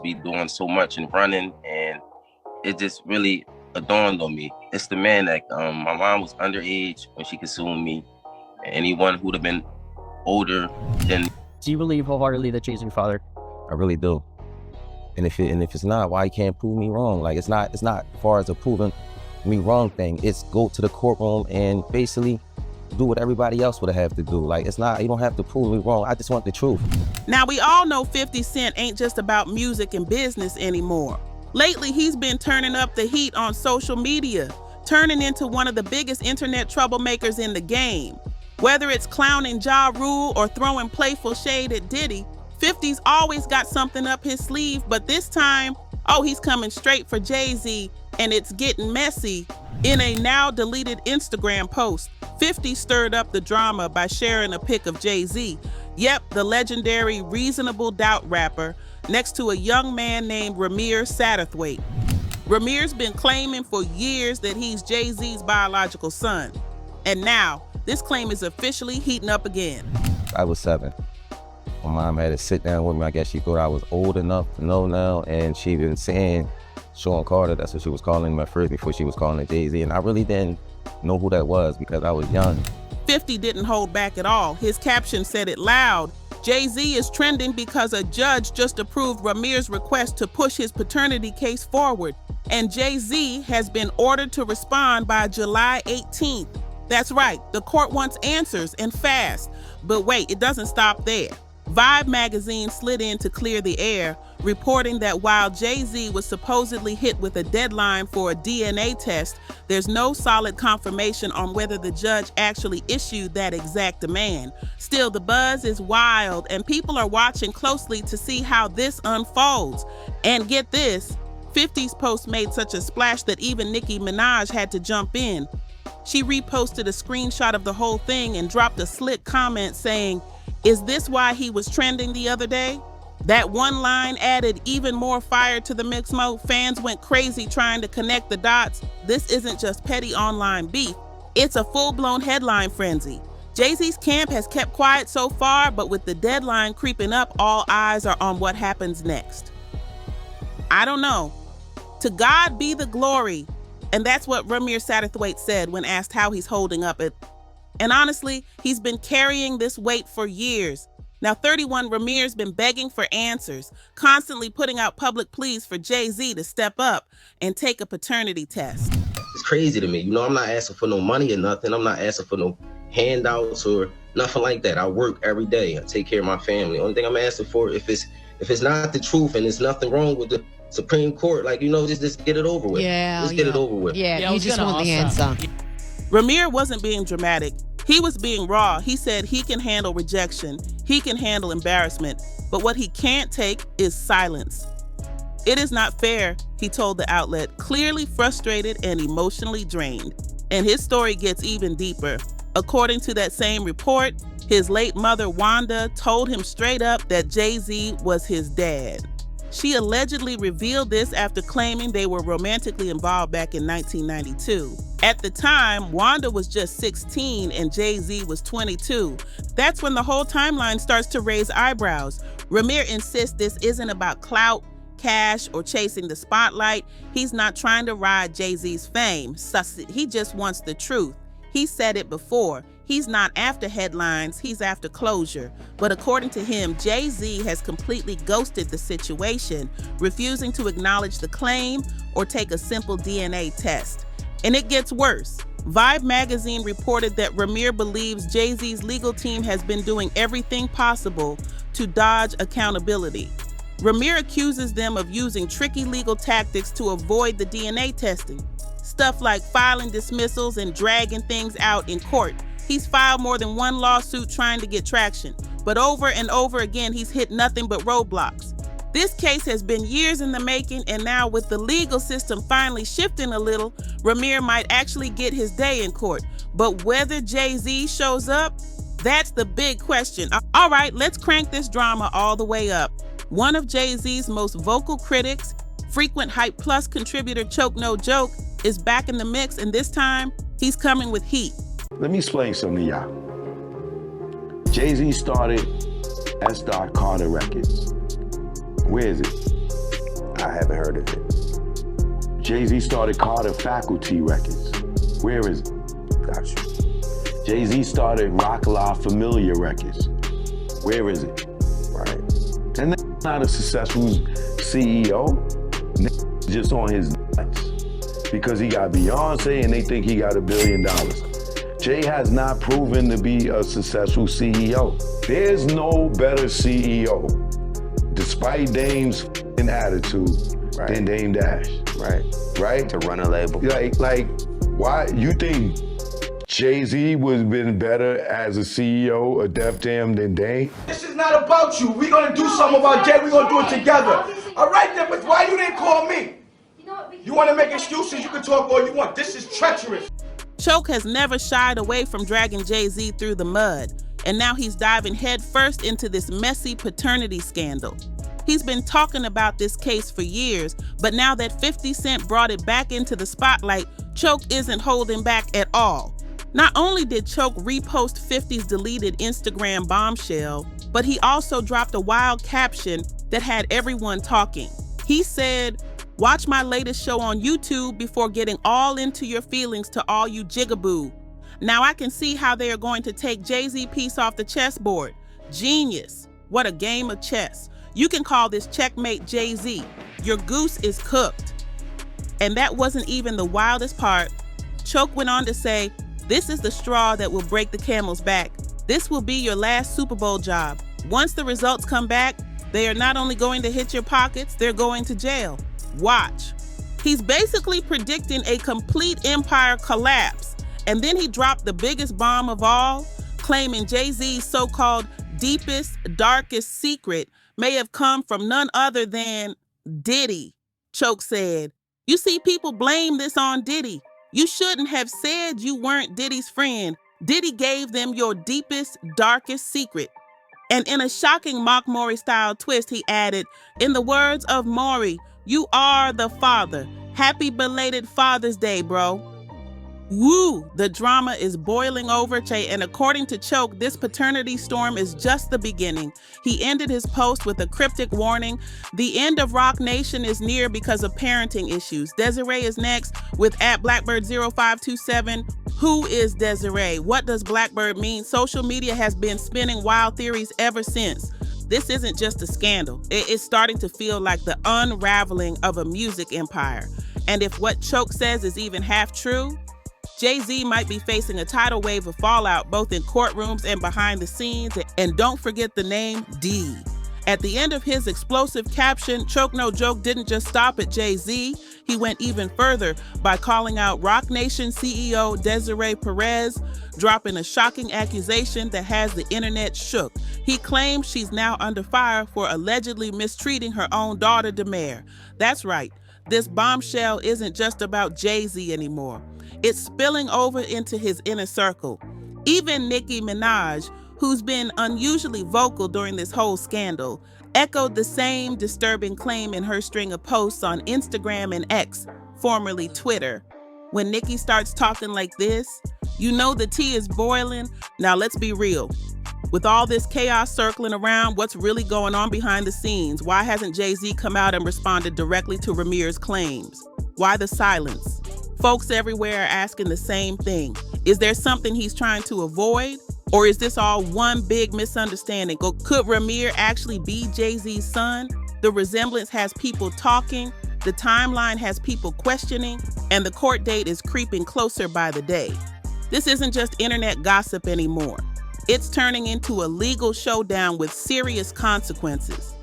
be doing so much and running, and it just really dawned on me. It's the man that my mom was underage when she consumed me. Anyone who'd have been older than. Do you believe wholeheartedly that Jay's your father? I really do. And if it's not, why you can't prove me wrong? Like it's not as far as a proving me wrong thing. It's go to the courtroom and basically do what everybody else would have to do. Like it's not, you don't have to prove me wrong. I just want the truth. Now we all know 50 Cent ain't just about music and business anymore. Lately, he's been turning up the heat on social media, turning into one of the biggest internet troublemakers in the game. Whether it's clowning Ja Rule or throwing playful shade at Diddy, 50's always got something up his sleeve, but this time, he's coming straight for Jay-Z, and it's getting messy. In a now deleted Instagram post, 50 stirred up the drama by sharing a pic of Jay-Z. Yep, the legendary Reasonable Doubt rapper, next to a young man named Rymir Satterthwaite. Ramir's been claiming for years that he's Jay-Z's biological son. And now, this claim is officially heating up again. I was 7. My mom had to sit down with me. I guess she thought I was old enough to know now, and she been saying Sean Carter, that's what she was calling him at first before she was calling it Jay-Z, and I really didn't know who that was because I was young. 50 didn't hold back at all. His caption said it loud. Jay-Z is trending because a judge just approved Ramir's request to push his paternity case forward, and Jay-Z has been ordered to respond by July 18th. That's right, the court wants answers and fast. But wait, it doesn't stop there. Vibe magazine slid in to clear the air, reporting that while Jay-Z was supposedly hit with a deadline for a DNA test, there's no solid confirmation on whether the judge actually issued that exact demand. Still, the buzz is wild, and people are watching closely to see how this unfolds. And get this, 50's post made such a splash that even Nicki Minaj had to jump in. She reposted a screenshot of the whole thing and dropped a slick comment saying, "Is this why he was trending the other day?" That one line added even more fire to the mix mode. Fans went crazy trying to connect the dots. This isn't just petty online beef. It's a full-blown headline frenzy. Jay-Z's camp has kept quiet so far, but with the deadline creeping up, all eyes are on what happens next. I don't know. To God be the glory. And that's what Rymir Satterthwaite said when asked how he's holding up. And honestly, he's been carrying this weight for years. Now 31, Ramir's been begging for answers, constantly putting out public pleas for Jay-Z to step up and take a paternity test. It's crazy to me. You know, I'm not asking for no money or nothing. I'm not asking for no handouts or nothing like that. I work every day. I take care of my family. Only thing I'm asking for, if it's not the truth and there's nothing wrong with the Supreme Court, like, you know, just get it over with. Just get it over with. Yeah, you just want the answer. Ramier wasn't being dramatic. He was being raw. He said he can handle rejection. He can handle embarrassment. But what he can't take is silence. It is not fair, he told the outlet, clearly frustrated and emotionally drained. And his story gets even deeper. According to that same report, his late mother, Wanda, told him straight up that Jay-Z was his dad. She allegedly revealed this after claiming they were romantically involved back in 1992. At the time, Wanda was just 16 and Jay-Z was 22. That's when the whole timeline starts to raise eyebrows. Ramier insists this isn't about clout, cash, or chasing the spotlight. He's not trying to ride Jay-Z's fame. He just wants the truth. He said it before. He's not after headlines, he's after closure. But according to him, Jay-Z has completely ghosted the situation, refusing to acknowledge the claim or take a simple DNA test. And it gets worse. Vibe magazine reported that Ramier believes Jay-Z's legal team has been doing everything possible to dodge accountability. Ramier accuses them of using tricky legal tactics to avoid the DNA testing. Stuff like filing dismissals and dragging things out in court. He's filed more than one lawsuit trying to get traction, but over and over again, he's hit nothing but roadblocks. This case has been years in the making, and now with the legal system finally shifting a little, Ramier might actually get his day in court. But whether Jay-Z shows up, that's the big question. All right, let's crank this drama all the way up. One of Jay-Z's most vocal critics, frequent Hype Plus contributor Choke No Joke, is back in the mix, and this time, he's coming with heat. Let me explain something to y'all. Jay-Z started S. Carter Records. Where is it? I haven't heard of it. Jay-Z started Carter Faculty Records. Where is it? Got you. Jay-Z started Rock La Familia Records. Where is it? Right. And that's not a successful CEO. Just on his nuts. Because he got Beyonce and they think he got $1 billion. Jay has not proven to be a successful CEO. There's no better CEO, despite Dame's attitude, than Dame Dash. Right. Right? To run a label. Like, why you think Jay-Z would have been better as a CEO of Def Jam than Dame? This is not about you. We're gonna do something about Jay. We're gonna do it together. All right then, but why you didn't call me? You wanna make excuses, you can talk all you want. This is treacherous. Choke has never shied away from dragging Jay-Z through the mud, and now he's diving headfirst into this messy paternity scandal. He's been talking about this case for years, but now that 50 Cent brought it back into the spotlight, Choke isn't holding back at all. Not only did Choke repost 50's deleted Instagram bombshell, but he also dropped a wild caption that had everyone talking. He said, "Watch my latest show on YouTube before getting all into your feelings to all you jigaboo. Now I can see how they are going to take Jay-Z piece off the chessboard. Genius. What a game of chess. You can call this checkmate Jay-Z. Your goose is cooked." And that wasn't even the wildest part. Choke went on to say, "This is the straw that will break the camel's back. This will be your last Super Bowl job. Once the results come back, they are not only going to hit your pockets, they're going to jail. Watch." He's basically predicting a complete empire collapse. And then he dropped the biggest bomb of all, claiming Jay-Z's so-called deepest, darkest secret may have come from none other than Diddy. Choke said, "You see, people blame this on Diddy. You shouldn't have said you weren't Diddy's friend. Diddy gave them your deepest, darkest secret." And in a shocking mock Maury-style twist, he added, "In the words of Maury, you are the father. Happy belated Father's Day, bro." Woo! The drama is boiling over, and according to Choke, this paternity storm is just the beginning. He ended his post with a cryptic warning. The end of Rock Nation is near because of parenting issues. Desiree is next with @Blackbird0527. Who is Desiree? What does Blackbird mean? Social media has been spinning wild theories ever since. This isn't just a scandal. It's starting to feel like the unraveling of a music empire. And if what Choke says is even half true, Jay-Z might be facing a tidal wave of fallout both in courtrooms and behind the scenes. And don't forget the name D. At the end of his explosive caption, Choke No Joke didn't just stop at Jay-Z. He went even further by calling out Rock Nation CEO Desiree Perez, dropping a shocking accusation that has the internet shook. He claims she's now under fire for allegedly mistreating her own daughter, Ramier. That's right, this bombshell isn't just about Jay-Z anymore. It's spilling over into his inner circle. Even Nicki Minaj, who's been unusually vocal during this whole scandal, echoed the same disturbing claim in her string of posts on Instagram and X, formerly Twitter. When Nicki starts talking like this, you know the tea is boiling. Now let's be real. With all this chaos circling around, what's really going on behind the scenes? Why hasn't Jay-Z come out and responded directly to Ramir's claims? Why the silence? Folks everywhere are asking the same thing. Is there something he's trying to avoid? Or is this all one big misunderstanding? Could Ramier actually be Jay-Z's son? The resemblance has people talking, the timeline has people questioning, and the court date is creeping closer by the day. This isn't just internet gossip anymore. It's turning into a legal showdown with serious consequences.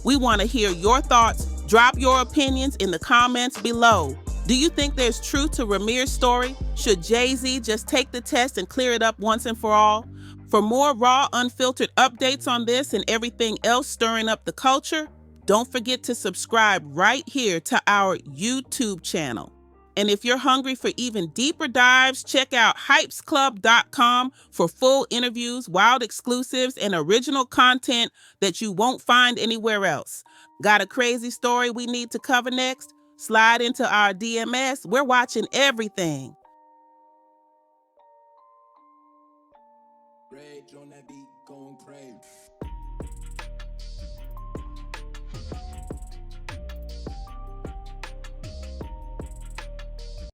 We want to hear your thoughts. Drop your opinions in the comments below. Do you think there's truth to Ramir's story? Should Jay-Z just take the test and clear it up once and for all? For more raw, unfiltered updates on this and everything else stirring up the culture, don't forget to subscribe right here to our YouTube channel. And if you're hungry for even deeper dives, check out hypesclub.com for full interviews, wild exclusives, and original content that you won't find anywhere else. Got a crazy story we need to cover next? Slide into our DMS. We're watching everything.